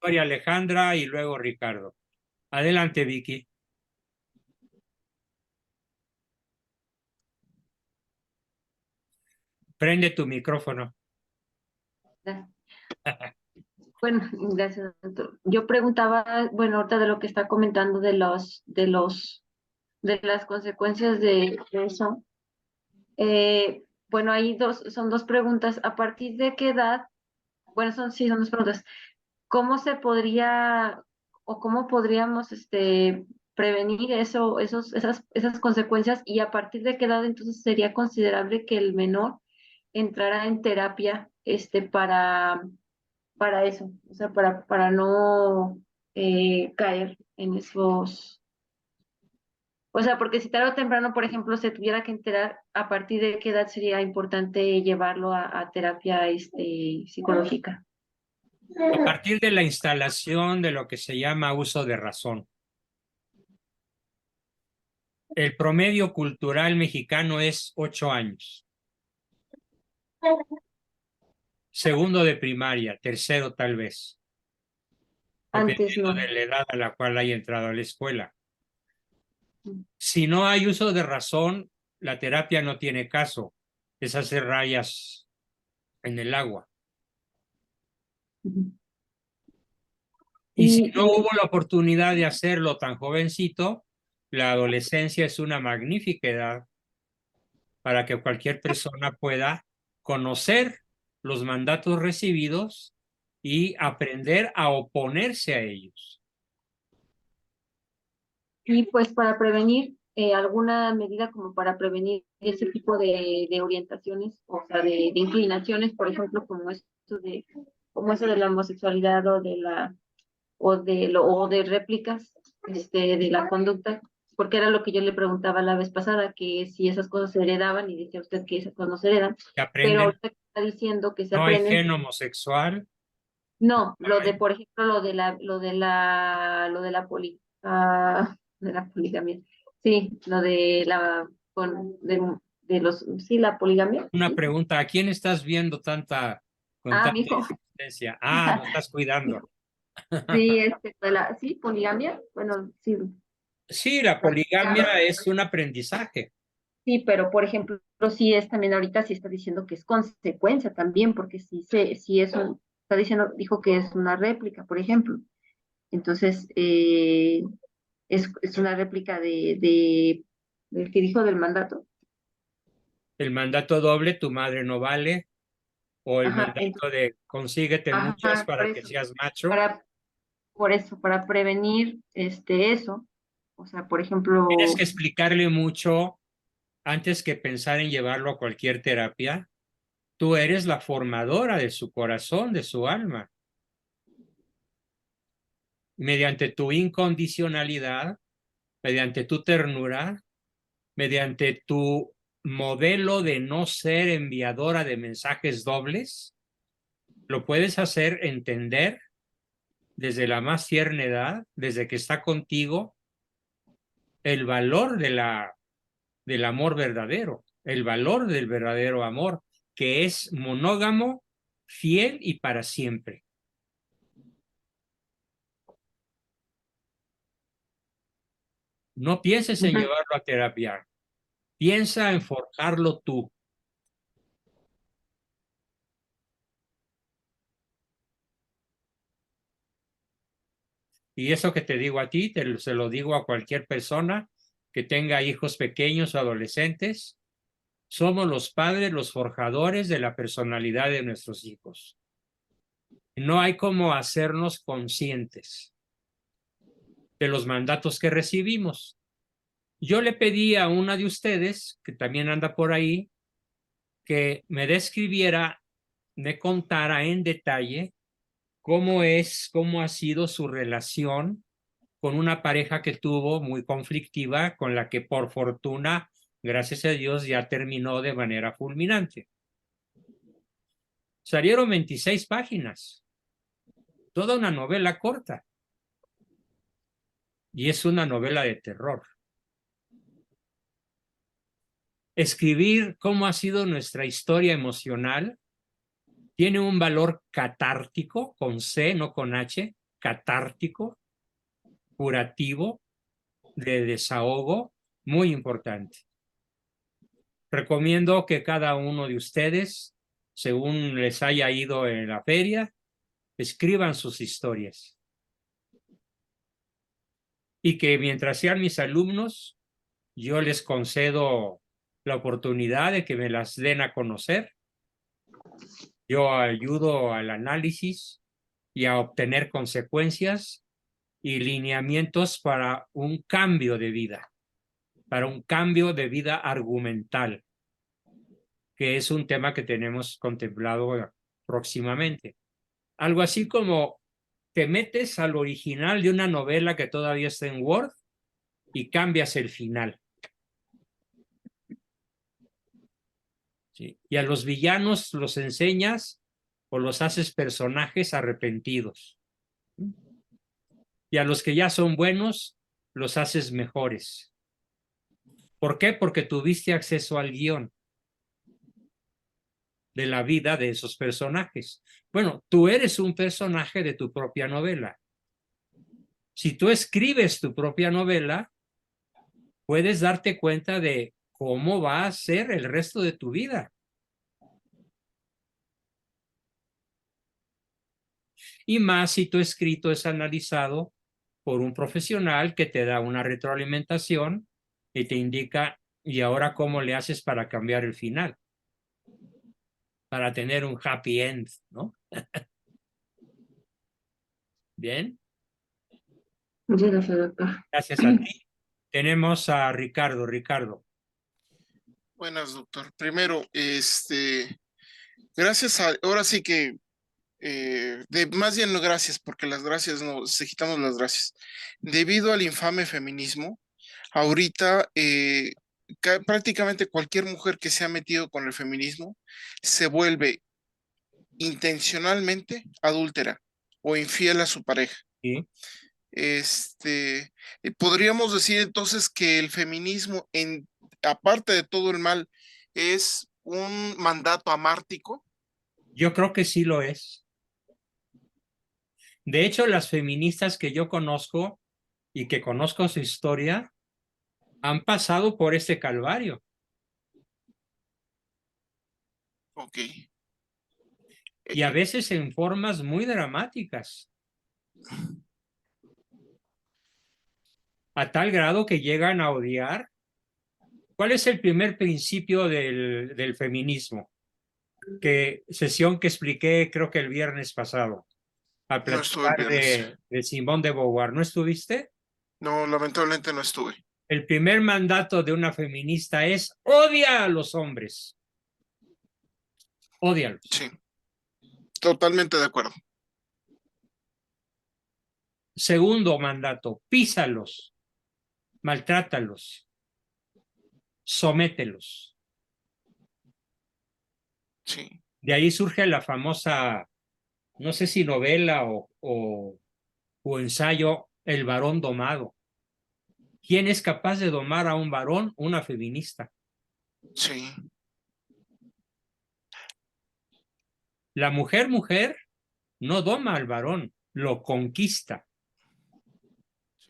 María Alejandra y luego Ricardo. Adelante, Vicky. Prende tu micrófono. Bueno, gracias, doctor. Yo preguntaba, bueno, ahorita de lo que está comentando de las consecuencias de eso. Bueno, son dos preguntas. ¿A partir de qué edad? Bueno, son dos preguntas. ¿Cómo se podría o cómo podríamos prevenir esas consecuencias? Y a partir de qué edad entonces sería considerable que el menor entrara en terapia para eso, o sea, para no caer en esos, o sea, porque si tarde o temprano, por ejemplo, se tuviera que enterar, a partir de qué edad sería importante llevarlo a terapia psicológica. A partir de la instalación de lo que se llama uso de razón. El promedio cultural mexicano es 8 años. Segundo de primaria, tercero tal vez, Antes dependiendo no. de la edad a la cual haya entrado a la escuela. Si no hay uso de razón, la terapia no tiene caso. Es hacer rayas en el agua. Y si no hubo la oportunidad de hacerlo tan jovencito, la adolescencia es una magnífica edad para que cualquier persona pueda conocer los mandatos recibidos y aprender a oponerse a ellos. Y pues para prevenir alguna medida como para prevenir ese tipo de orientaciones, o sea, de inclinaciones, por ejemplo, como eso de la homosexualidad o de réplicas de la conducta, porque era lo que yo le preguntaba la vez pasada, que si esas cosas se heredaban, y decía usted que esas cosas no se heredan, Se pero aprenden, ahorita está diciendo que se no hay aprenden. gen homosexual. No, No hay. por ejemplo, lo de la de la poligamia. Sí, de los, sí, la poligamia, Una sí. pregunta, ¿a quién estás viendo con Ah, tanta mijo. insistencia? Ah, lo estás cuidando. Sí, sí, poligamia, bueno, sí. Sí, la poligamia es un aprendizaje. Sí, pero por ejemplo, sí es también ahorita sí está diciendo que es consecuencia también, porque sí está diciendo, dijo que es una réplica, por ejemplo. Entonces, es una réplica del que dijo del mandato. El mandato doble, tu madre no vale, o el Ajá, mandato de consíguete muchas ajá, para que seas macho. para, por eso, para prevenir eso. O sea, por Tienes que ejemplo, explicarle mucho antes que pensar en llevarlo a cualquier terapia. Tú eres la formadora de su corazón, de su alma. Mediante tu incondicionalidad, mediante tu ternura, mediante tu modelo de no ser enviadora de mensajes dobles, lo puedes hacer entender desde la más tierna edad, desde que está contigo, el valor del amor verdadero, el valor del verdadero amor, que es monógamo, fiel y para siempre. No pienses en ujú. llevarlo a terapia, piensa en forjarlo tú. Y eso que te digo a ti, se lo digo a cualquier persona que tenga hijos pequeños o adolescentes. Somos los padres, los forjadores de la personalidad de nuestros hijos. No hay como hacernos conscientes de los mandatos que recibimos. Yo le pedí a una de ustedes, que también anda por ahí, que me describiera, me contara en detalle cómo ha sido su relación con una pareja que tuvo muy conflictiva, con la que por fortuna, gracias a Dios, ya terminó de manera fulminante. Salieron 26 páginas, toda una novela corta, y es una novela de terror. Escribir cómo ha sido nuestra historia emocional tiene un valor catártico, con C, no con H, catártico, curativo, de desahogo, muy importante. Recomiendo que cada uno de ustedes, según les haya ido en la feria, escriban sus historias. Y que mientras sean mis alumnos, yo les concedo la oportunidad de que me las den a conocer. Yo ayudo al análisis y a obtener consecuencias y lineamientos para un cambio de vida, para un cambio de vida argumental, que es un tema que tenemos contemplado próximamente. Algo así como te metes al original de una novela que todavía está en Word y cambias el final. ¿Sí? Y a los villanos los enseñas o los haces personajes arrepentidos. Y a los que ya son buenos, los haces mejores. ¿Por qué? Porque tuviste acceso al guión de la vida de esos personajes. Bueno, tú eres un personaje de tu propia novela. Si tú escribes tu propia novela, puedes darte cuenta de cómo va a ser el resto de tu vida. Y más si tu escrito es analizado por un profesional que te da una retroalimentación y te indica, ¿y ahora cómo le haces para cambiar el final? Para tener un happy end, ¿no? Bien. Muchas gracias, doctor. Gracias a ti. Tenemos a Ricardo. Ricardo. Buenas, doctor. Primero, gracias a, ahora sí que, más bien no gracias, porque las gracias no, se quitamos las gracias. Debido al infame feminismo, ahorita prácticamente cualquier mujer que se ha metido con el feminismo se vuelve intencionalmente adúltera o infiel a su pareja. ¿Sí? Podríamos decir entonces que el feminismo, aparte de todo el mal, es un mandato amártico. Yo creo que sí lo es. De hecho, las feministas que yo conozco y que conozco su historia han pasado por este calvario. Ok. Y a veces en formas muy dramáticas. A tal grado que llegan a odiar. ¿Cuál es el primer principio del feminismo? Sesión que expliqué creo que el viernes pasado, al No estuve el platicar viernes. de Simone de Beauvoir. ¿No estuviste? No, lamentablemente no estuve. El primer mandato de una feminista es odia a los hombres. Ódialos. Sí, totalmente de acuerdo. Segundo mandato, písalos, maltrátalos, somételos. Sí, De ahí surge la famosa, no sé si novela o ensayo, El varón domado. ¿Quién es capaz de domar a un varón? Una feminista. sí. La mujer no doma al varón, lo conquista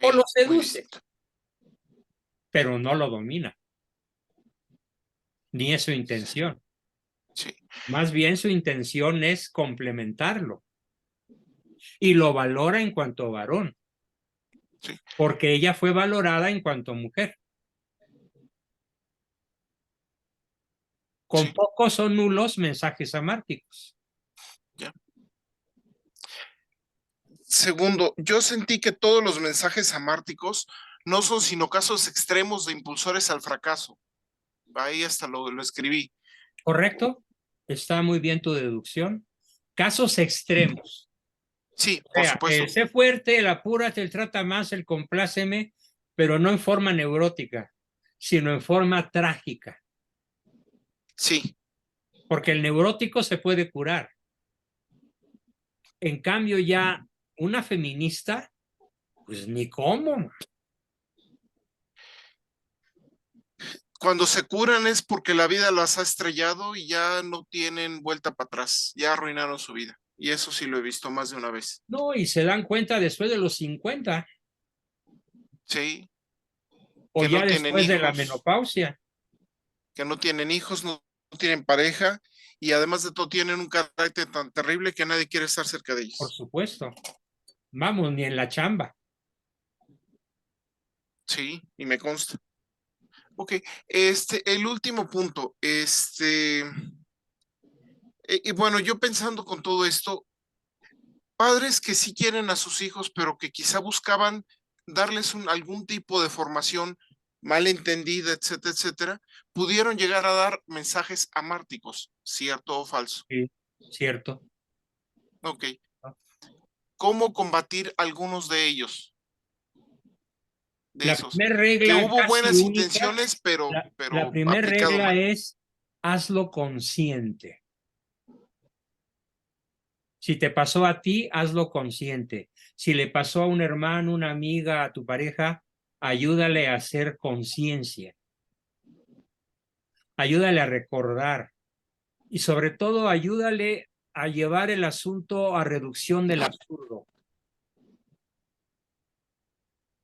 o lo Sí, muy seduce, distinto. pero no lo domina, ni es su intención. Sí, Más bien su intención es complementarlo y lo valora en cuanto varón, sí, porque ella fue valorada en cuanto mujer. Con sí, pocos o nulos mensajes amárticos. ya. Segundo, yo sentí que todos los mensajes amárticos no son sino casos extremos de impulsores al fracaso. Ahí hasta lo escribí. ¿Correcto? Está muy bien tu deducción. Casos extremos. Sí, O por sea, supuesto. el sé fuerte, el apúrate, el trata más, el compláceme, pero no en forma neurótica, sino en forma trágica. Sí, Porque el neurótico se puede curar. En cambio, ya una feminista, pues ni cómo. cuando se curan es porque la vida las ha estrellado y ya no tienen vuelta para atrás, ya arruinaron su vida. Y eso sí lo he visto más de una vez. No, y se dan cuenta después de los 50 Sí, o que ya no tienen después de la hijos, menopausia, no tienen pareja y además de todo tienen un carácter tan terrible que nadie quiere estar cerca de por ellos. supuesto. Vamos, ni en la chamba. Sí, y me consta. Ok, el último punto, y bueno, yo pensando con todo esto, padres que sí quieren a sus hijos, pero que quizá buscaban darles algún tipo de formación mal entendida, etcétera, etcétera, pudieron llegar a dar mensajes amárticos, ¿cierto o falso? Sí, cierto. Ok, ¿cómo combatir algunos de ellos, de La esos? primera Que regla hubo casi buenas única, intenciones, pero, la pero primera aplicado regla mal. es hazlo consciente. Si te pasó a ti, hazlo consciente. Si le pasó a un hermano, una amiga, a tu pareja, ayúdale a hacer conciencia. Ayúdale a recordar. Y sobre todo, ayúdale a llevar el asunto a reducción del absurdo.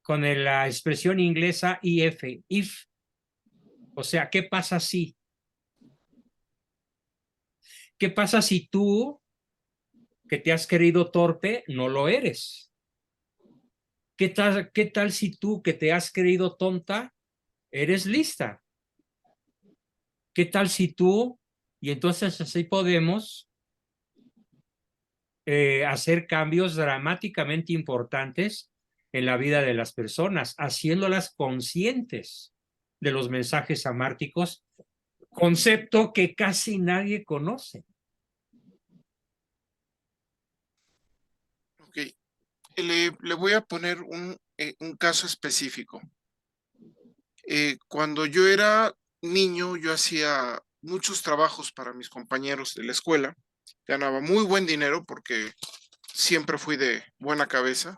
Con la expresión inglesa if. O sea, ¿qué pasa si? ¿Qué pasa si tú, que te has querido torpe, no lo eres? Qué tal si tú, que te has creído tonta, eres lista? ¿Qué tal si tú, y entonces así podemos hacer cambios dramáticamente importantes en la vida de las personas, haciéndolas conscientes de los mensajes amárticos, concepto que casi nadie conoce? Ok, le voy a poner un caso específico. Cuando yo era niño, yo hacía muchos trabajos para mis compañeros de la escuela, ganaba muy buen dinero porque siempre fui de buena cabeza.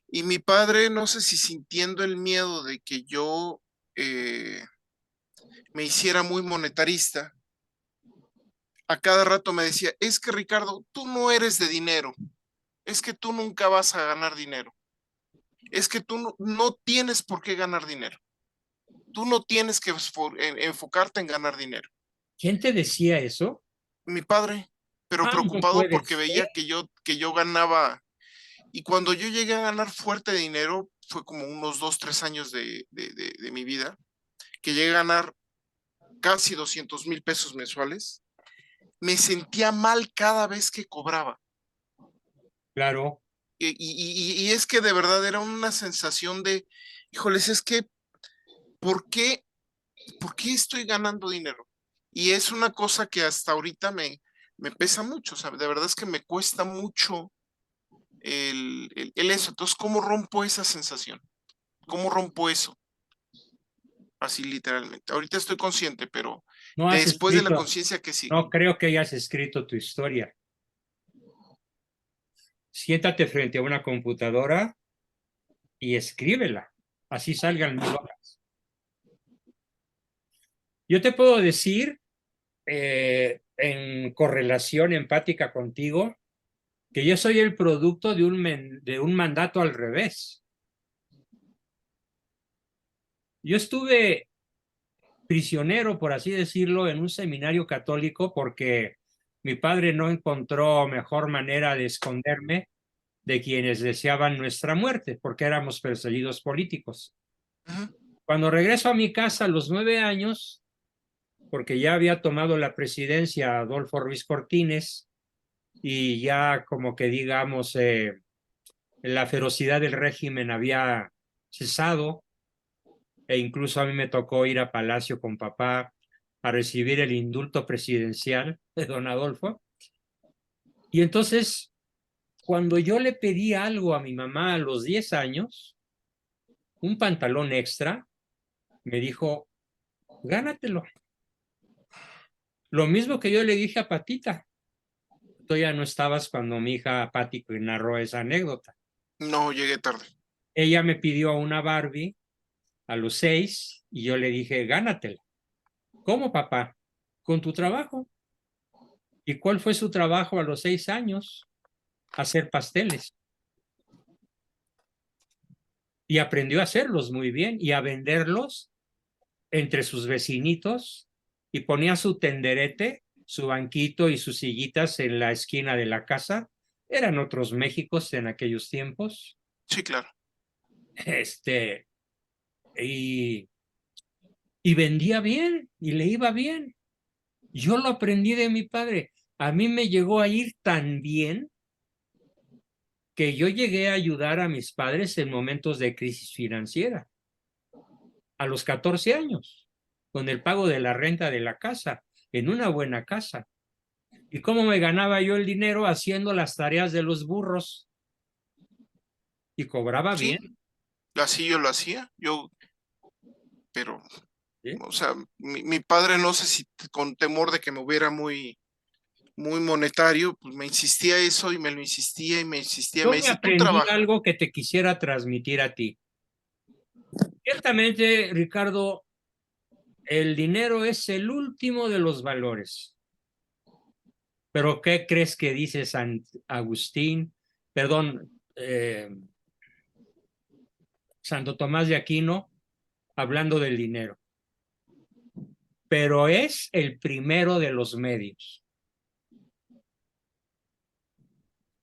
Y mi padre, no sé si sintiendo el miedo de que yo eh, me hiciera muy monetarista, a cada rato me decía, es que Ricardo, tú no eres de dinero, es que tú nunca vas a ganar dinero, es que tú no tienes por qué ganar dinero, tú no tienes que enfocarte en ganar dinero. ¿Quién te decía eso? Mi padre, pero Ay, no preocupado puede porque ser. veía que yo ganaba. Y cuando yo llegué a ganar fuerte dinero, fue como unos 2, 3 años de mi vida, que llegué a ganar casi 200,000 pesos mensuales, me sentía mal cada vez que cobraba. Claro, Y es que de verdad era una sensación de, híjoles, es que, ¿por qué, ¿por qué estoy ganando dinero? Y es una cosa que hasta ahorita me pesa mucho, o sea, de verdad es que me cuesta mucho el eso. Entonces, ¿cómo rompo esa sensación? ¿Cómo rompo eso? Así literalmente. Ahorita estoy consciente, pero no has después de la escrito, conciencia que sigue. no creo que hayas escrito tu historia. Siéntate frente a una computadora y escríbela. Así salgan 1000 hojas. Yo te puedo decir, en correlación empática contigo, que yo soy el producto de un mandato al revés. Yo estuve prisionero, por así decirlo, en un seminario católico porque mi padre no encontró mejor manera de esconderme de quienes deseaban nuestra muerte, porque éramos perseguidos políticos. Ujú. Cuando regreso a mi casa a los 9 años, porque ya había tomado la presidencia Adolfo Ruiz Cortines y ya como que digamos la ferocidad del régimen había cesado, e incluso a mí me tocó ir a Palacio con papá a recibir el indulto presidencial de don Adolfo. Y entonces, cuando yo le pedí algo a mi mamá a los 10 años, un pantalón extra, me dijo, gánatelo. Lo mismo que yo le dije a Patita. Tú ya no estabas cuando mi hija Pati narró esa anécdota. No, llegué tarde. Ella me pidió una Barbie a los 6 y yo le dije, gánatela. ¿Cómo, papá? Con tu trabajo. ¿Y cuál fue su trabajo a los 6 años? Hacer pasteles. Y aprendió a hacerlos muy bien y a venderlos entre sus vecinitos, y ponía su tenderete, su banquito y sus sillitas en la esquina de la casa. Eran otros Méxicos en aquellos tiempos. Sí, claro. Este, y, y vendía bien y le iba bien. Yo lo aprendí de mi padre. A mí me llegó a ir tan bien que yo llegué a ayudar a mis padres en momentos de crisis financiera, a los 14 años, con el pago de la renta de la casa, en una buena casa. ¿Y cómo me ganaba yo el dinero? Haciendo las tareas de los burros, y cobraba Sí, bien. así yo lo hacía, pero, ¿Sí? o sea, mi padre no sé si con temor de que me hubiera muy monetario, pues me insistía eso y me lo insistía y me insistía, y Yo me me dice, tú aprendí trabaja. algo que te quisiera transmitir a ti. Ciertamente, Ricardo, el dinero es el último de los valores. Pero ¿qué crees que dice San Agustín? Perdón, Santo Tomás de Aquino, hablando del dinero. Pero es el primero de los medios.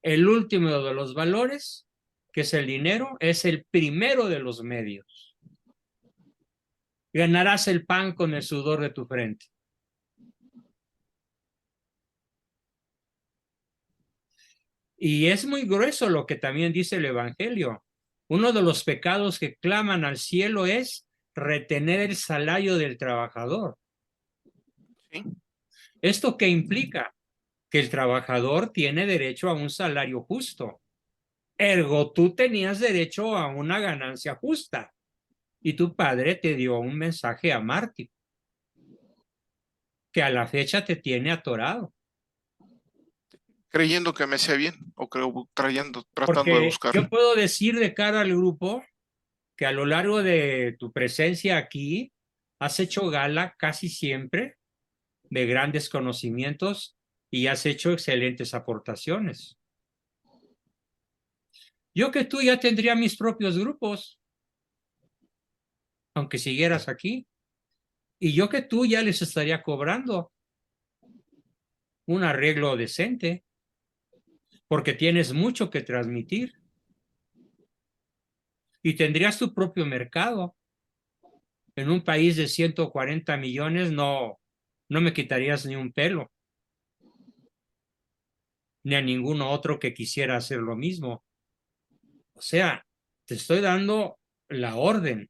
El último de los valores, que es el dinero, es el primero de los medios. Ganarás el pan con el sudor de tu frente. Y es muy grueso lo que también dice el Evangelio. Uno de los pecados que claman al cielo es retener el salario del trabajador. ¿Sí? ¿Esto qué implica? Que el trabajador tiene derecho a un salario justo. Ergo, tú tenías derecho a una ganancia justa, y tu padre te dio un mensaje amártico que a la fecha te tiene atorado. Creyendo que me hacía bien o creo tratando de Porque buscar. yo puedo decir de cara al grupo que a lo largo de tu presencia aquí has hecho gala casi siempre de grandes conocimientos y has hecho excelentes aportaciones. Yo que tú ya tendría mis propios grupos, aunque siguieras aquí, y yo que tú ya les estaría cobrando un arreglo decente, porque tienes mucho que transmitir y tendrías tu propio mercado. En un país de 140 millones no me quitarías ni un pelo, ni a ninguno otro que quisiera hacer lo mismo. O sea, te estoy dando la orden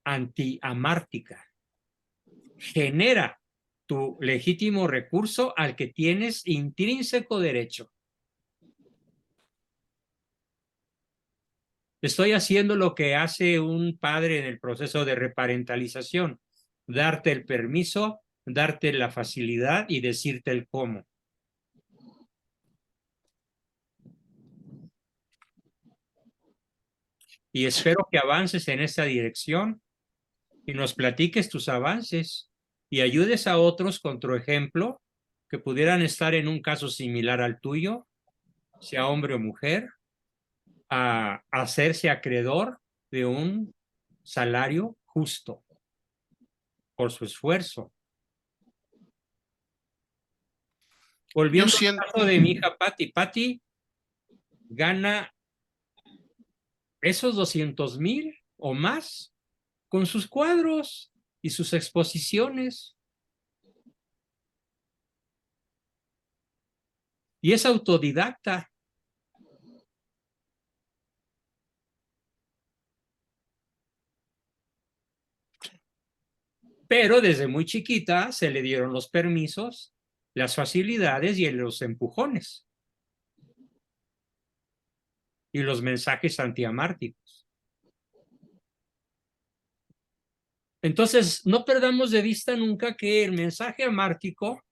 antiamártica. Genera tu legítimo recurso al que tienes intrínseco derecho. Estoy haciendo lo que hace un padre en el proceso de reparentalización: darte el permiso, darte la facilidad y decirte el cómo. Y espero que avances en esta dirección y nos platiques tus avances y ayudes a otros con tu ejemplo que pudieran estar en un caso similar al tuyo, sea hombre o mujer, a hacerse acreedor de un salario justo por su esfuerzo. Yo Volviendo siento, al caso de mi hija Patti, Patti gana esos 200,000 o más con sus cuadros y sus exposiciones. Y es autodidacta. Pero desde muy chiquita se le dieron los permisos, las facilidades y los empujones y los mensajes antiamárticos. Entonces, no perdamos de vista nunca que el mensaje amártico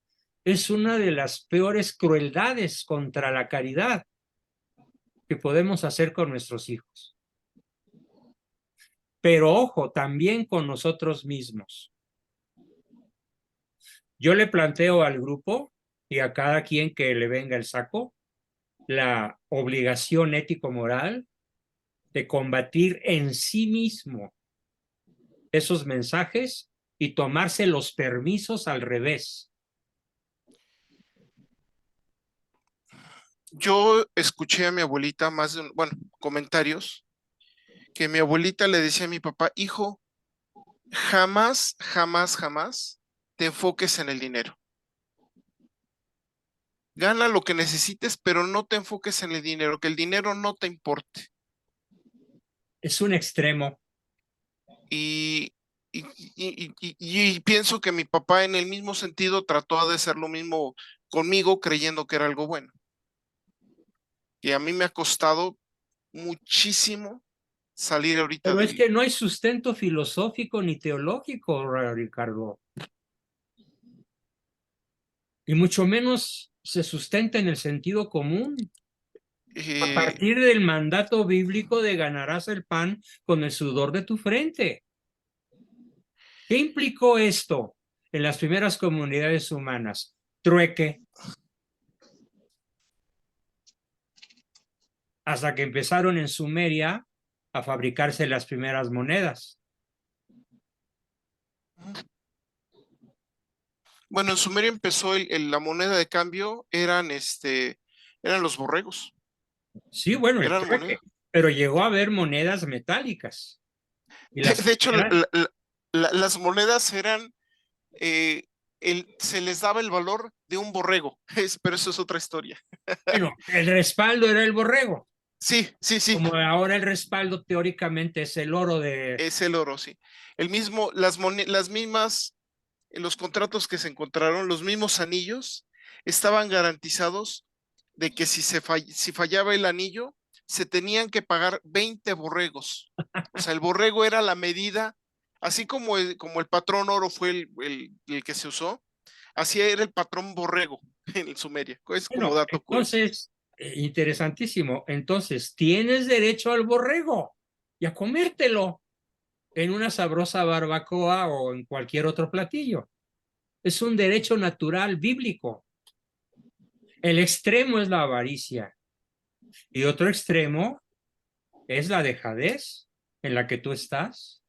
es una de las peores crueldades contra la caridad que podemos hacer con nuestros hijos. Pero ojo, también con nosotros mismos. Yo le planteo al grupo y a cada quien que le venga el saco la obligación ético-moral de combatir en sí mismo esos mensajes y tomarse los permisos al revés. Yo escuché a mi abuelita bueno, comentarios, que mi abuelita le decía a mi papá, hijo, jamás, jamás, jamás te enfoques en el dinero. Gana lo que necesites, pero no te enfoques en el dinero, que el dinero no te importe. Es un extremo. Y, y pienso que mi papá en el mismo sentido trató de hacer lo mismo conmigo, creyendo que era algo bueno. Y a mí me ha costado muchísimo salir ahorita Pero es del... que no hay sustento filosófico ni teológico, Ricardo. Y mucho menos se sustenta en el sentido común. A eh, partir del mandato bíblico de ganarás el pan con el sudor de tu frente. ¿Qué implicó esto en las primeras comunidades humanas? Trueque. Hasta que empezaron en Sumeria a fabricarse las primeras monedas. bueno, en Sumeria empezó la moneda de cambio, eran los borregos, Sí, bueno, el eran moneda. trueque, pero llegó a haber monedas metálicas. Y las De hecho, primeras, las monedas eran, eh, se les daba el valor de un borrego, pero eso es otra historia. bueno, el respaldo era el borrego, Sí, sí, sí, como ahora el respaldo teóricamente es el oro de... es el oro, sí. El mismo, las mismas, los contratos que se encontraron, los mismos anillos, estaban garantizados de que si fallaba el anillo, se tenían que pagar 20 borregos. O sea, el borrego era la medida, así como el patrón oro fue el que se usó, así era el patrón borrego en Sumeria. Es como Bueno, dato curioso. entonces, interesantísimo. Entonces, tienes derecho al borrego y a comértelo en una sabrosa barbacoa o en cualquier otro platillo. Es un derecho natural bíblico. El extremo es la avaricia y otro extremo es la dejadez en la que tú estás.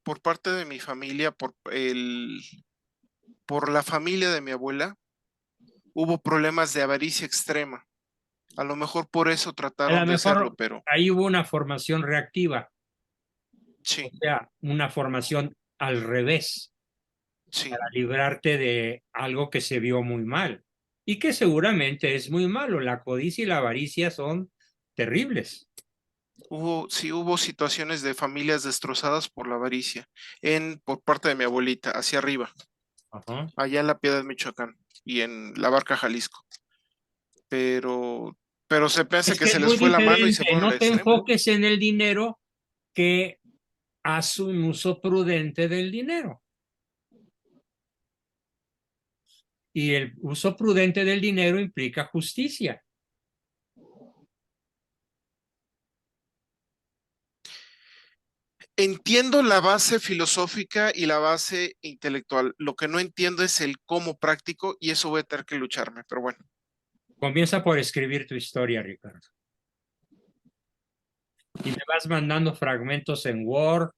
Por parte de mi familia, por la familia de mi abuela, hubo problemas de avaricia extrema. A lo mejor por eso A lo trataron de hacerlo, mejor pero ahí hubo una formación reactiva, o sí, sea, una formación al revés, sí. para librarte de algo que se vio muy mal y que seguramente es muy malo. La codicia y la avaricia son terribles. Sí, hubo situaciones de familias destrozadas por la avaricia, por parte de mi abuelita, hacia arriba, Ajá. allá en La Piedad, Michoacán, y en La Barca, Jalisco. Pero, pero se piensa Es que que es se les muy fue la mano y se diferente, fueron al no te extremo. enfoques en el dinero, que haz un uso prudente del dinero. Y el uso prudente del dinero implica justicia. Entiendo la base filosófica y la base intelectual. Lo que no entiendo es el cómo práctico y eso voy a tener que lucharme, pero bueno. Comienza por escribir tu historia, Ricardo. Y me vas mandando fragmentos en Word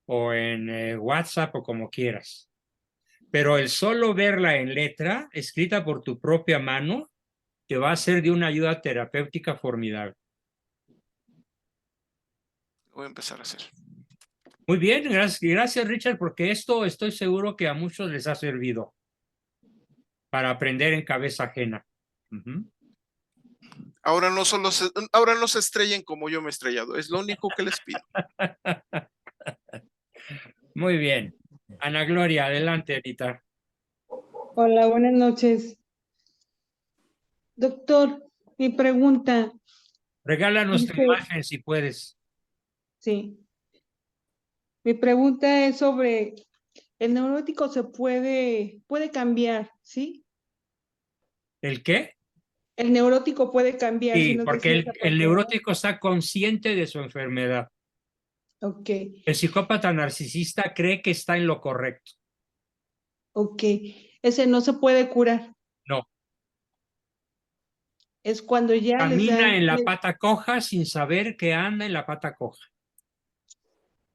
o en WhatsApp o como quieras. Pero el solo verla en letra, escrita por tu propia mano, te va a ser de una ayuda terapéutica formidable. Voy a empezar a hacer. Muy bien, gracias Richard, porque esto estoy seguro que a muchos les ha servido para aprender en cabeza ajena. Ahora no se estrellen como yo me he estrellado. Es lo único que les pido. Muy bien. Ana Gloria, adelante, Anita. Hola, buenas noches. Doctor, mi pregunta, Regálanos tu dice, imagen si puedes. sí, mi pregunta es sobre el neurótico puede cambiar, ¿sí? ¿El qué? El neurótico puede cambiar, si Sí, nos porque decía esa el parte, ¿verdad? neurótico está consciente de su enfermedad. Ok, El psicópata narcisista cree que está en lo correcto. ok. ese no se puede curar. No, Es cuando ya les camina dan. en la pata coja sin saber que anda en la pata coja.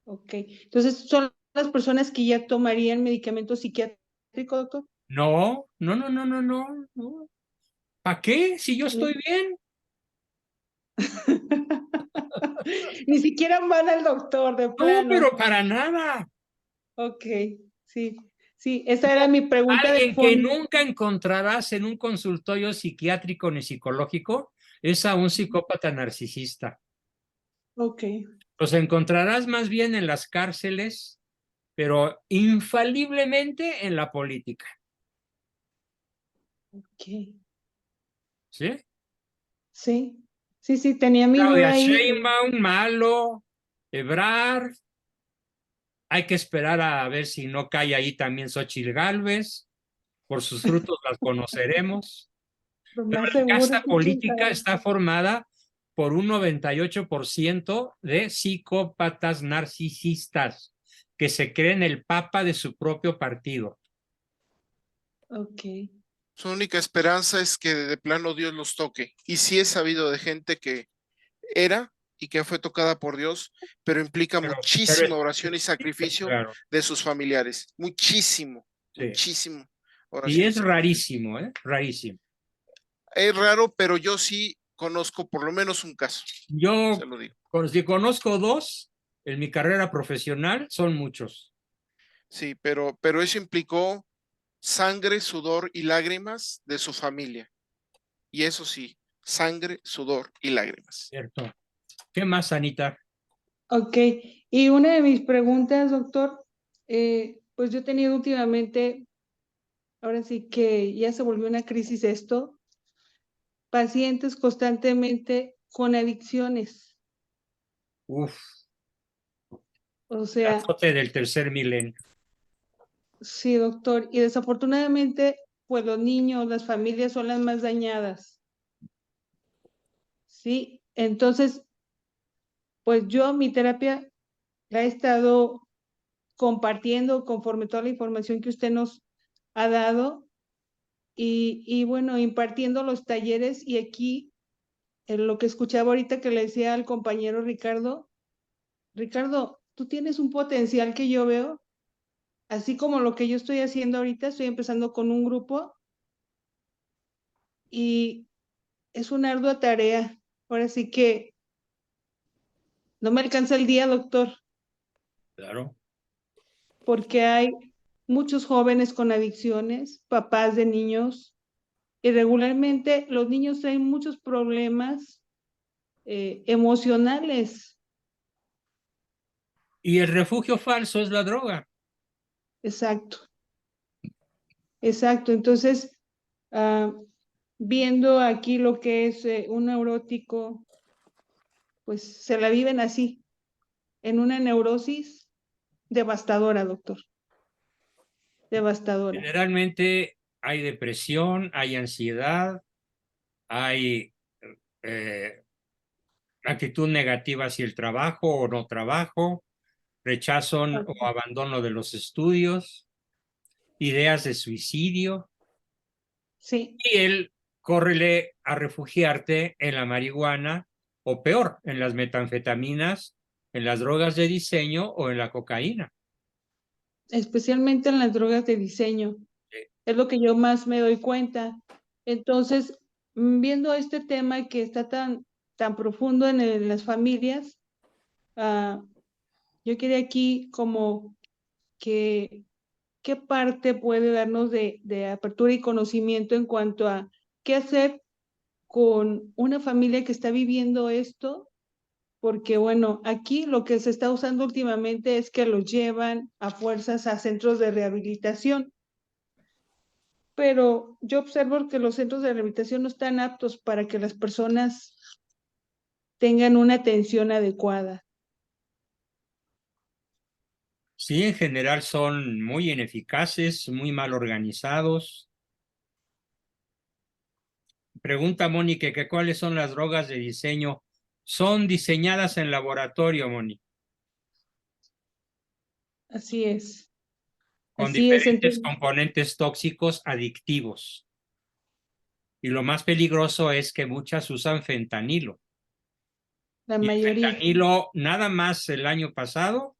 Ok, entonces son las personas que ya tomarían medicamento psiquiátrico, doctor. No, no, no, no, no, no, no. ¿Para qué? Si yo estoy bien. Ni siquiera van al doctor, de No, plano. pero para nada. Ok, sí, sí, esa era mi pregunta de Alguien que fondo. nunca encontrarás en un consultorio psiquiátrico ni psicológico es a un psicópata narcisista. Ok, Los encontrarás más bien en las cárceles, pero infaliblemente en la política. ok, ¿Sí? sí, sí, sí, tenía mi Claudia duda ahí. Sheinbaum, malo, Ebrard. Hay que esperar a ver si no cae ahí también Xóchitl Gálvez. Por sus frutos las conoceremos. Lo Pero más la seguro es casta que quién política sabe. está formada por un 98% de psicópatas narcisistas que se creen el papa de su propio partido. Ok, Su única esperanza es que de plano Dios los toque. Y sí he sabido de gente que era y que fue tocada por Dios, pero implica Pero muchísima oración y sacrificio claro, de sus familiares. Muchísimo, sí. muchísimo Y oración y es sacrificio. rarísimo, ¿eh? Rarísimo. Es raro, pero yo sí conozco por lo menos un caso, se Yo, lo digo. si conozco dos en mi carrera profesional, son muchos. Sí, pero eso implicó sangre, sudor y lágrimas de su familia. Y eso sí, sangre, sudor y lágrimas. ¿Cierto? ¿Qué más, Anita? ok. Y una de mis preguntas, doctor, pues yo he tenido últimamente, ahora sí que ya se volvió una crisis esto, pacientes constantemente con adicciones. Uf, O el sea, azote del tercer milenio. sí, doctor, y desafortunadamente, pues los niños, las familias son las más dañadas, ¿sí? Entonces, pues yo mi terapia la he estado compartiendo conforme toda la información que usted nos ha dado y bueno, impartiendo los talleres y aquí en lo que escuchaba ahorita que le decía al compañero Ricardo, Ricardo, tú tienes un potencial que yo veo, así como lo que yo estoy haciendo ahorita, estoy empezando con un grupo y es una ardua tarea. Ahora sí que no me alcanza el día, doctor, Claro. porque hay muchos jóvenes con adicciones, papás de niños, y regularmente los niños traen muchos problemas emocionales. Y el refugio falso es la droga. Exacto, exacto. Entonces, viendo aquí lo que es un neurótico, pues se la viven así, en una neurosis devastadora, doctor, devastadora. Generalmente hay depresión, hay ansiedad, hay eh, actitud negativa hacia el trabajo o no trabajo, rechazo o abandono de los estudios, ideas de suicidio, Sí, y él córrele a refugiarte en la marihuana o peor, en las metanfetaminas, en las drogas de diseño o en la cocaína. especialmente en las drogas de diseño. Es lo que yo más me doy cuenta. Entonces, viendo este tema que está tan profundo en las familias, yo quería aquí como que qué parte puede darnos de apertura y conocimiento en cuanto a qué hacer con una familia que está viviendo esto, porque bueno, aquí lo que se está usando últimamente es que los llevan a fuerzas a centros de rehabilitación, pero yo observo que los centros de rehabilitación no están aptos para que las personas tengan una atención adecuada. Sí, en general son muy ineficaces, muy mal organizados. Pregunta Mónica que cuáles son las drogas de diseño. Son diseñadas en laboratorio, Mónica. Así es. con Así es, diferentes entonces, componentes tóxicos adictivos. Y lo más peligroso es que muchas usan fentanilo. la Y el mayoría. fentanilo, nada más el año pasado,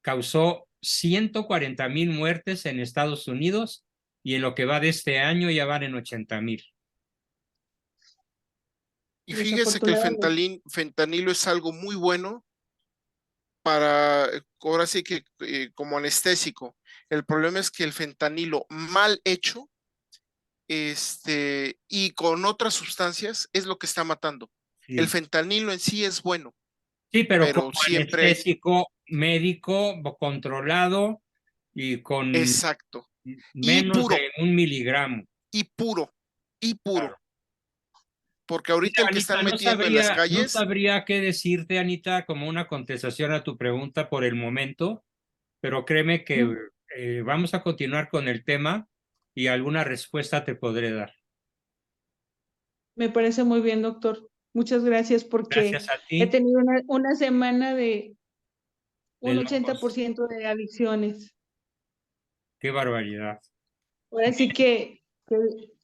causó 140,000 muertes en Estados Unidos y en lo que va de este año ya van en 80,000. Y fíjese que el Desafortunadamente. fentanilo es algo muy bueno para, ahora sí que como anestésico. El problema es que el fentanilo mal hecho, y con otras sustancias es lo que está matando. El Sí. fentanilo en sí es bueno, Sí, pero como pero siempre, anestésico médico controlado y con exacto, y menos puro, de 1 miligramo. y puro, y Claro. puro, porque Mira, ahorita el que Anita, están no metiendo en las sabría, no calles, sabría qué decirte, Anita, como una contestación a tu pregunta por el momento, pero créeme que Ujú. vamos a continuar con el tema y alguna respuesta te podré dar. Me parece muy bien, doctor. Muchas gracias Gracias porque a he ti, tenido una semana de de un locos. 80% de adicciones. Qué barbaridad. Ahora sí que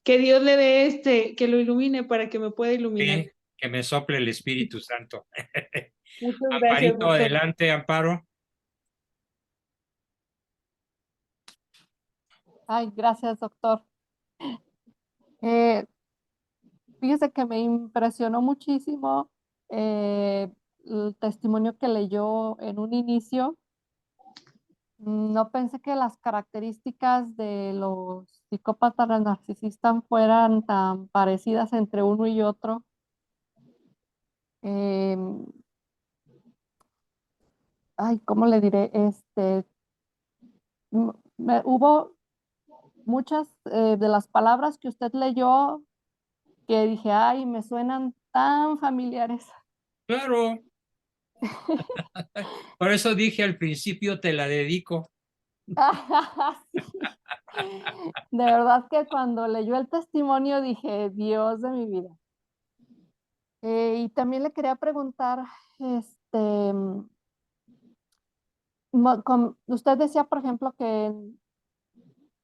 Dios le dé que lo ilumine para que me pueda iluminar. Sí, que me sople el Espíritu Santo. Muchas gracias, Amparito, doctor. adelante, Amparo. Ay, gracias, doctor. Eh, Fíjese que me impresionó muchísimo el testimonio que leyó en un inicio. No pensé que las características de los psicópatas narcisistas fueran tan parecidas entre uno y otro. Em, Ay, ¿cómo le diré? Hubo muchas de las palabras que usted leyó que dije, ay, me suenan tan familiares. Claro, por eso dije al principio te la dedico. Sí. De verdad que cuando leyó el testimonio dije, Dios de mi vida. Y también le quería preguntar, usted decía, por ejemplo, que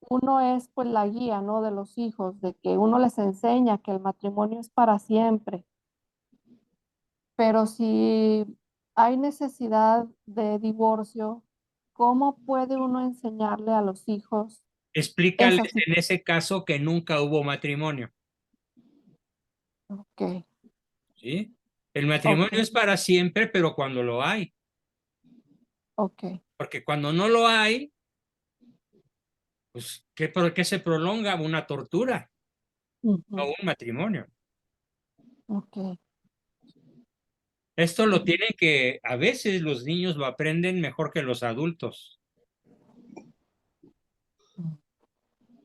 uno es pues la guía, ¿no? De los hijos, de que uno les enseña que el matrimonio es para siempre, pero si hay necesidad de divorcio, ¿cómo puede uno enseñarle a los hijos Explícales esa en situación? ese caso que nunca hubo matrimonio, Ok, ¿sí? El ok, matrimonio es para siempre, pero cuando lo hay, ok. porque cuando no lo hay, pues, ¿por qué se prolonga una tortura o Ujú, un matrimonio? ok. Esto lo tienen que, a veces los niños lo aprenden mejor que los adultos, Mm,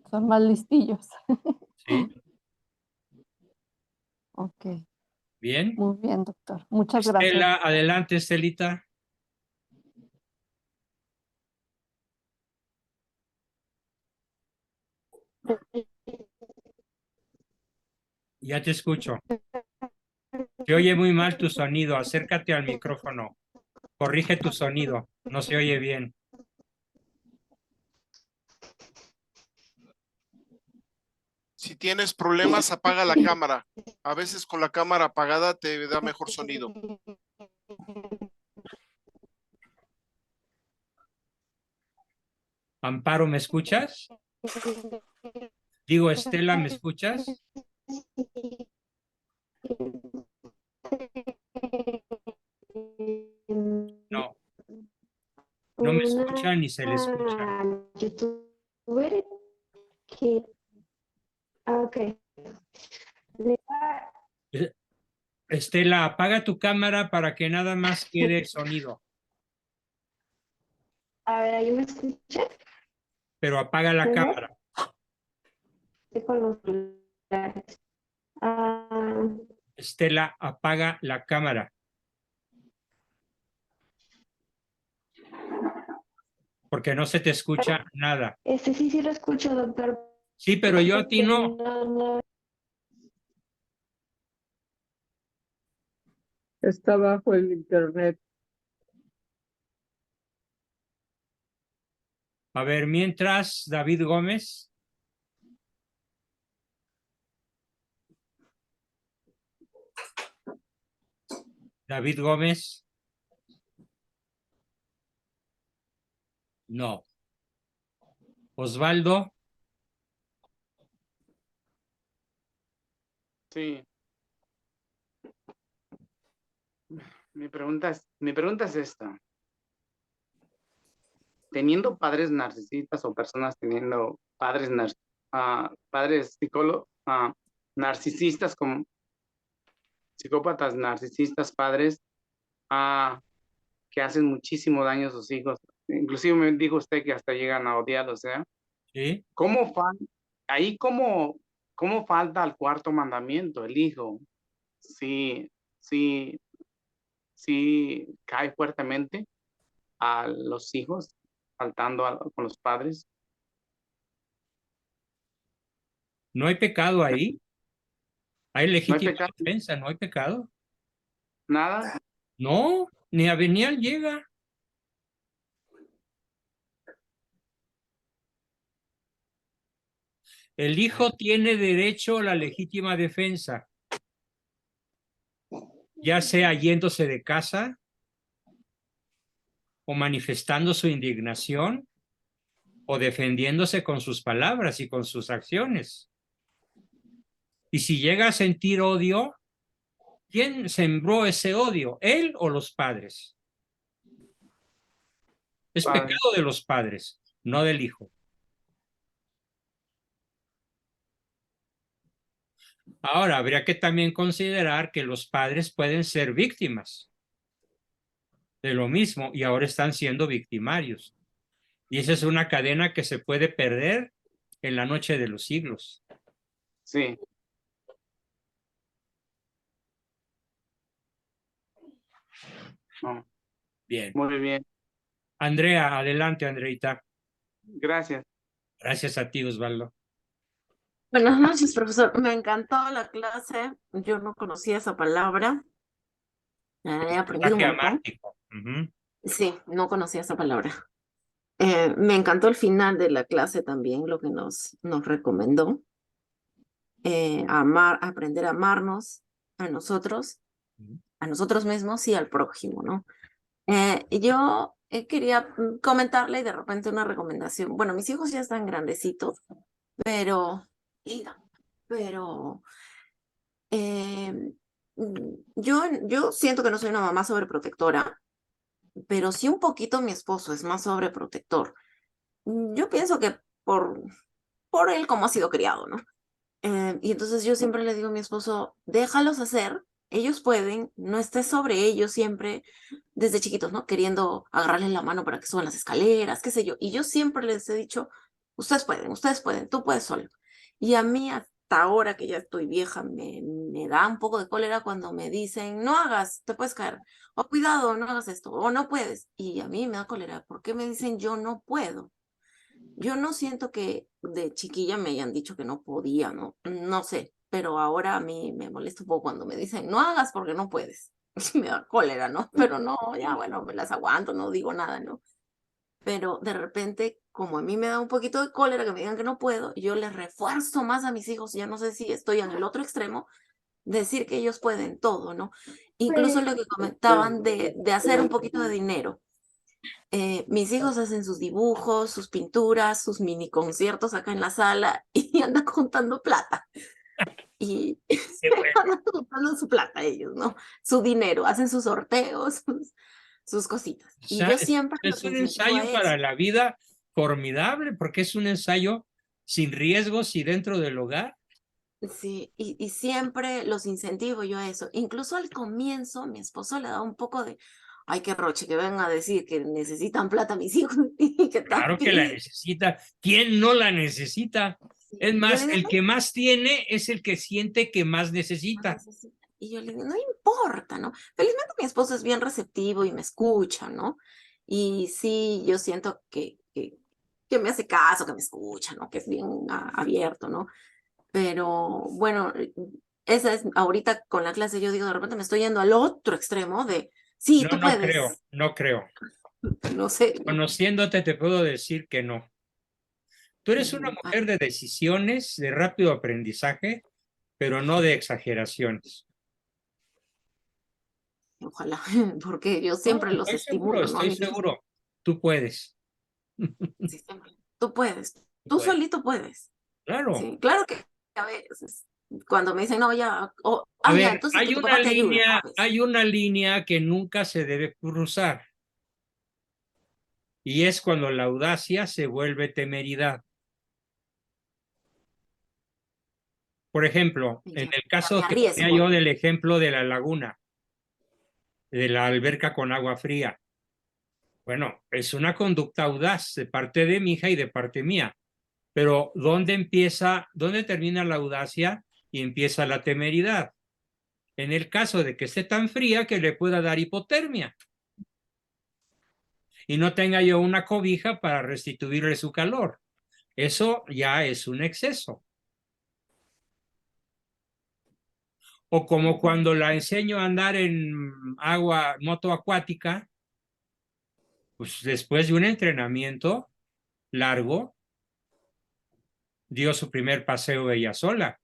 Son más listillos. ¿sí? Ok, Bien. muy bien, doctor. Muchas gracias. Estela, adelante, Estelita. Ya te escucho. Se oye muy mal tu sonido. Acércate al micrófono. Corrige tu sonido. No se oye bien. si tienes problemas, apaga la cámara. A veces con la cámara apagada te da mejor sonido. Amparo, ¿me escuchas? Digo, Estela, ¿me escuchas? No, no me escucha ni se le escucha. Una youtuber que, ok, le va- Estela, apaga tu cámara para que nada más quede el sonido, a ver, ¿ahí me escucha? pero apaga la ¿Verdad? cámara. Estoy con los celulares. Ah, Estela, apaga la cámara, porque no se te escucha nada. sí lo escucho, doctor, Sí, pero yo a ti porque no. no, Está bajo el internet. A ver, mientras, David Gómez. David Gómez. No. Osvaldo. Sí. Mi pregunta es esta. Teniendo padres narcisistas o personas teniendo padres psicólogos, narcisistas como psicópatas narcisistas, padres que hacen muchísimo daño a sus hijos. Inclusive me dijo usted que hasta llegan a odiarlos, ¿eh? Sí. Ahí cómo falta el cuarto mandamiento, el hijo? Sí cae fuertemente a los hijos, faltando con los padres. No hay pecado ahí. Hay ¿No hay legítima pecado? defensa, no hay pecado. Nada. No, ni a venial llega. El hijo tiene derecho a la legítima defensa, ya sea yéndose de casa o manifestando su indignación o defendiéndose con sus palabras y con sus acciones. Y si llega a sentir odio, ¿quién sembró ese odio? ¿Él o los padres? Es Padre. pecado de los padres, no del hijo. Ahora, habría que también considerar que los padres pueden ser víctimas de lo mismo y ahora están siendo victimarios. Y esa es una cadena que se puede perder en la noche de los siglos. Sí. No. Bien. Muy bien. Andrea, adelante, Andreita. Gracias. Gracias a ti, Osvaldo. Buenas noches, profesor. Me encantó la clase. Yo no conocía esa palabra. He aprendido un Ataque montón. amártico. Sí, no conocía esa palabra. Me encantó el final de la clase también, lo que nos recomendó. Aprender a amarnos a nosotros mismos y al prójimo, ¿no? Yo quería comentarle y de repente una recomendación. Bueno, mis hijos ya están grandecitos, pero yo siento que no soy una mamá sobreprotectora, pero sí un poquito mi esposo es más sobreprotector. Yo pienso que por él como ha sido criado, ¿no? Y entonces yo siempre le digo a mi esposo, déjalos hacer, ellos pueden, no estés sobre ellos siempre desde chiquitos, ¿no? Queriendo agarrarles la mano para que suban las escaleras, qué sé yo. Y yo siempre les he dicho, ustedes pueden, tú puedes solo. Y a mí hasta ahora que ya estoy vieja, me da un poco de cólera cuando me dicen, no hagas, te puedes caer, o cuidado, no hagas esto, o no puedes. Y a mí me da cólera, ¿por qué me dicen yo no puedo? Yo no siento que de chiquilla me hayan dicho que no podía, ¿no? No sé, pero ahora a mí me molesta un poco cuando me dicen, no hagas porque no puedes. Me da cólera, ¿no? Pero no, ya bueno, me las aguanto, no digo nada, ¿no? Pero de repente, como a mí me da un poquito de cólera que me digan que no puedo, yo les refuerzo más a mis hijos, ya no sé si estoy en el otro extremo, decir que ellos pueden todo, ¿no? Incluso lo que comentaban de hacer un poquito de dinero. Mis hijos hacen sus dibujos, sus pinturas, sus mini conciertos acá en la sala y andan contando plata. Y andan contando su plata ellos, ¿no? Su dinero, hacen sus sorteos, sus cositas. Y yo siempre es los un incentivo a ensayo para eso. la vida formidable, porque es un ensayo sin riesgos y dentro del hogar. Sí, y siempre los incentivo yo a eso. Incluso al comienzo mi esposo le da un poco de, ay, qué roche, que vengan a decir que necesitan plata mis hijos y que Claro que la también. necesita. ¿Quién no la necesita? Es Yo más, le el digo, que más tiene es el que siente que más necesita. y yo le digo, no importa, ¿no? Felizmente mi esposo es bien receptivo y me escucha, ¿no? Y sí, yo siento que me hace caso, que me escucha, ¿no? Que es bien abierto, ¿no? Pero bueno, esa es, ahorita con la clase yo digo, de repente me estoy yendo al otro extremo de, sí, tú No creo, puedes. no creo. No sé. Conociéndote te puedo decir que no. Tú eres una mujer de decisiones, de rápido aprendizaje, pero no de exageraciones. Ojalá, porque yo No, siempre los estimulo, ¿no? A estoy mis hijos. seguro. Tú puedes. Sí, siempre. Tú puedes, Tú tú puedes. solito puedes. Claro. Sí, claro que a veces, cuando me dicen, no, ya, A ya, ver, entonces que tu papá te ayude, ¿sabes? hay una línea que nunca se debe cruzar. Y es cuando la audacia se vuelve temeridad. Por ejemplo, Y en ya, el ya me caso que tenía arriesgo. yo del ejemplo de la laguna, de la alberca con agua fría. Bueno, es una conducta audaz de parte de mi hija y de parte mía. Pero dónde termina la audacia y empieza la temeridad? En el caso de que esté tan fría que le pueda dar hipotermia y no tenga yo una cobija para restituirle su calor. Eso ya es un exceso. O como cuando la enseño a andar en agua, moto acuática, pues después de un entrenamiento largo, dio su primer paseo ella sola,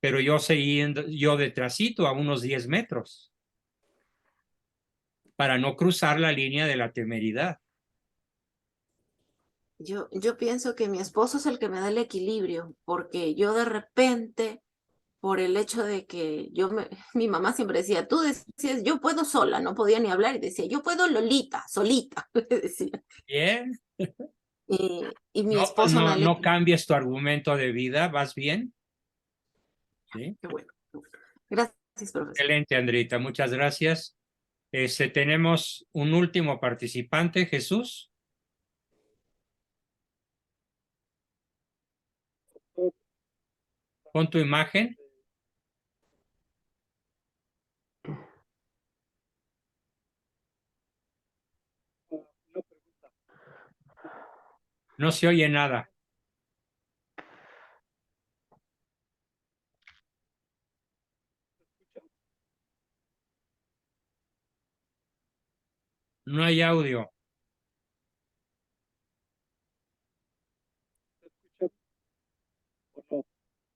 pero yo seguí yo detrásito a unos 10 metros para no cruzar la línea de la temeridad. Yo pienso que mi esposo es el que me da el equilibrio, porque yo de repente, por el hecho de que mi mamá siempre decía, tú decías, yo puedo sola, no podía ni hablar, y decía, yo puedo Lolita, solita, le decía. Bien. Y mi No, pues esposo me da el no equilibrio. cambies tu argumento de vida, ¿vas bien? Sí. Qué bueno, qué bueno. Gracias, profesor. Excelente, Andrita, muchas gracias. Tenemos un último participante, Jesús. Pon tu imagen. No se oye nada. No hay audio.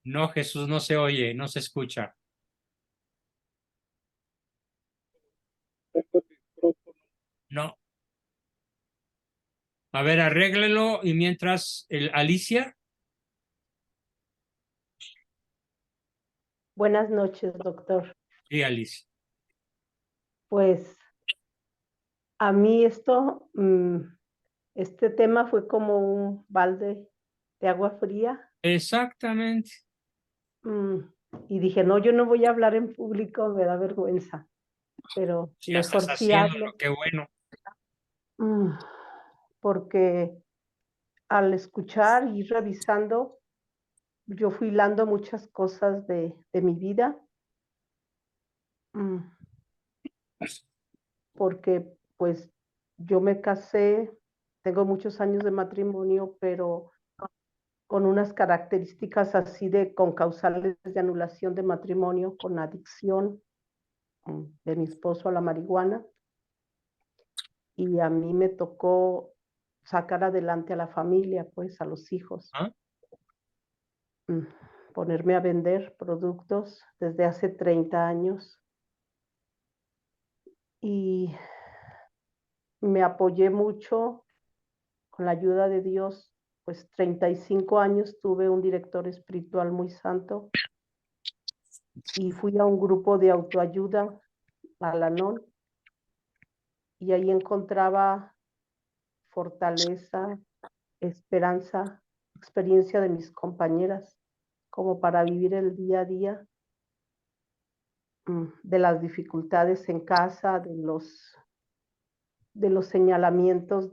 No, Jesús, no se oye, no se escucha. No. A ver, arréglelo y mientras, Alicia. Buenas noches, doctor. Sí, Alicia. Pues a mí este tema fue como un balde de agua fría. Exactamente. Y dije, no, yo no voy a hablar en público, me da vergüenza, pero Sí, ya estás mejor sí haciéndolo, hablo. qué bueno. Porque al escuchar y revisando, yo fui hilando muchas cosas de mi vida. Porque pues yo me casé, tengo muchos años de matrimonio, pero con unas características así con causales de anulación de matrimonio, con adicción de mi esposo a la marihuana. Y a mí me tocó sacar adelante a la familia, pues a los hijos. ¿Ah? Ponerme a vender productos desde hace 30 años. Y me apoyé mucho con la ayuda de Dios. Pues 35 años tuve un director espiritual muy santo y fui a un grupo de autoayuda, Al-Anon, y ahí encontraba fortaleza, esperanza, experiencia de mis compañeras, como para vivir el día a día, de las dificultades en casa, de los señalamientos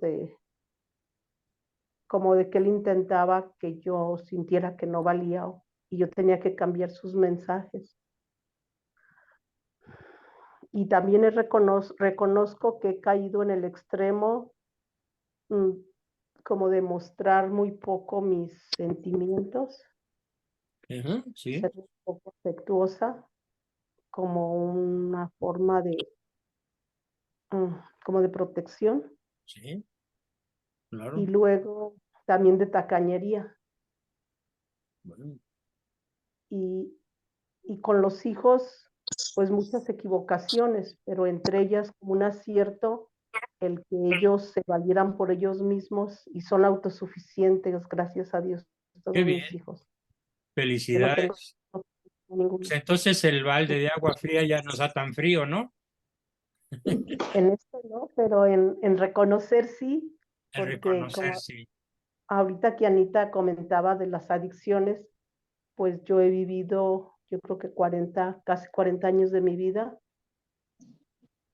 como de que él intentaba que yo sintiera que no valía y yo tenía que cambiar sus mensajes. Y también reconozco que he caído en el extremo como de mostrar muy poco mis sentimientos, Sí. ser un poco afectuosa, como una forma como de protección. Sí, claro. y luego también de tacañería. Bueno, Y, y con los hijos, pues muchas equivocaciones, pero entre ellas como un acierto el que ellos se valieran por ellos mismos y son autosuficientes, gracias a Dios, qué todos bien. mis hijos. Que no tengo Felicidades. ningún... Pues entonces el balde de agua fría ya no está tan frío, ¿no? En esto no, pero en reconocer sí, El porque reconocer, como sí. ahorita que Anita comentaba de las adicciones, pues yo he vivido, yo creo que 40, casi 40 años de mi vida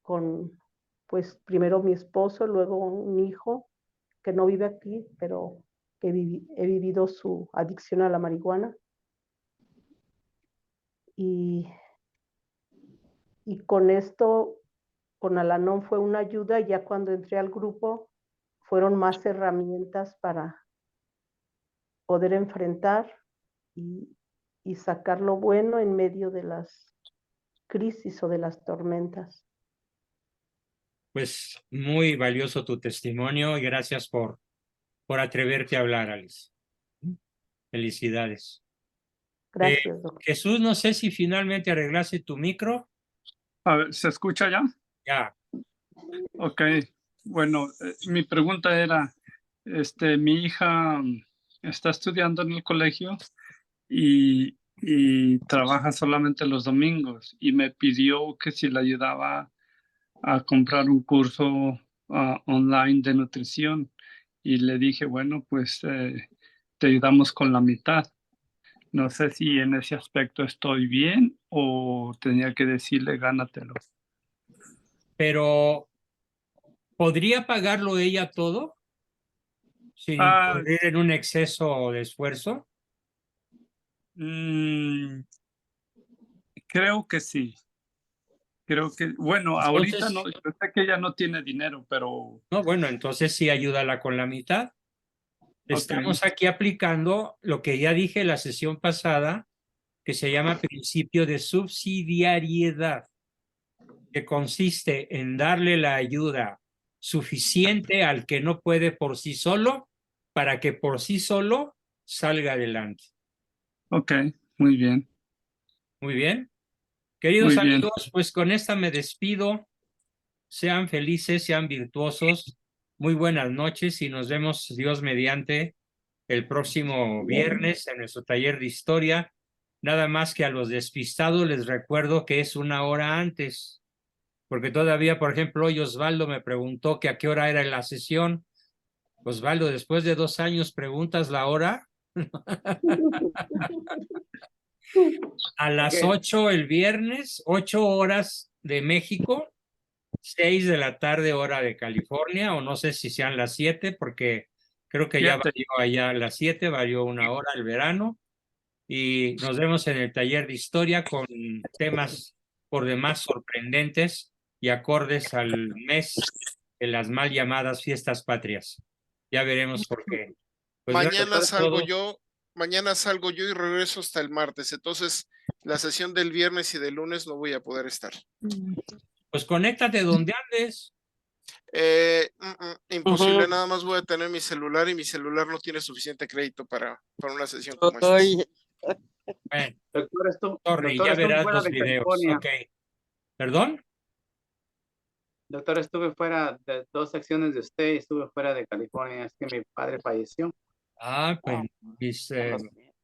con, pues primero mi esposo, luego un hijo que no vive aquí, pero he vivido su adicción a la marihuana. Y con esto, con Al-Anon fue una ayuda, y ya cuando entré al grupo, fueron más herramientas para poder enfrentar y sacar lo bueno en medio de las crisis o de las tormentas. Pues muy valioso tu testimonio y gracias por atreverte a hablar, Alice. Felicidades. Gracias, doctor. Jesús, no sé si finalmente arreglaste tu micro. A ver, ¿se escucha ya? Ya. Ok. Bueno, mi pregunta era, mi hija está estudiando en el colegio y trabaja solamente los domingos y me pidió que si le ayudaba a comprar un curso online de nutrición y le dije, bueno, pues te ayudamos con la mitad. No sé si en ese aspecto estoy bien o tenía que decirle, gánatelo. Pero, ¿podría pagarlo ella todo? Sin Ah, incurrir en un exceso de esfuerzo. Creo que sí. Creo que, bueno, ahorita no, Entonces, yo sé que ella no tiene dinero, pero no, bueno, entonces sí ayúdala con la mitad. Estamos aquí aplicando lo que ya dije la sesión pasada, que se llama principio de subsidiariedad, que consiste en darle la ayuda suficiente al que no puede por sí solo, para que por sí solo salga adelante. ok, muy bien, Muy bien. Queridos muy bien. amigos, pues con esta me despido. Sean felices, sean virtuosos. Muy buenas noches y nos vemos, Dios mediante, el próximo viernes en nuestro taller de historia. Nada más que a los despistados les recuerdo que es 1 hora antes, porque todavía, por ejemplo, hoy Osvaldo me preguntó que a qué hora era la sesión. Osvaldo, después de 2 años, ¿preguntas la hora? A las 8 el viernes, 8 horas de México, 6 de la tarde hora de California, o no sé si sean las 7, porque creo que ya 7. varió allá las 7, varió 1 hora el verano. Y nos vemos en el taller de historia con temas por demás sorprendentes y acordes al mes de las mal llamadas fiestas patrias. Ya veremos por qué. Pues gracias Mañana a salgo todos. yo, mañana salgo yo y regreso hasta el martes. Entonces, la sesión del viernes y del lunes no voy a poder estar. Pues conéctate donde andes. Imposible, nada más voy a tener mi celular y mi celular no tiene suficiente crédito para una sesión como esta. Bueno, Doctor, sorry, doctor, ya estuve verás fuera los de videos. California. Ok. ¿Perdón? Doctor, estuve fuera de 2 secciones de usted, estuve fuera de California, es que mi padre falleció. Pues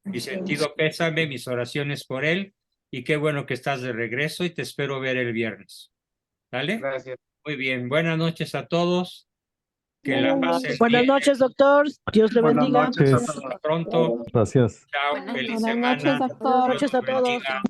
mi sentido pésame, mis oraciones por él, y qué bueno que estás de regreso y te espero ver el viernes. ¿Vale? Gracias. Muy bien, buenas noches a todos. Que la pasen Buenas bien. noches, doctor. Dios le Buenas bendiga. noches a Hasta todos. pronto. Gracias. Chao, Buenas feliz Buenas semana. noches, doctor. Buenas noches a Dios los todos. bendiga.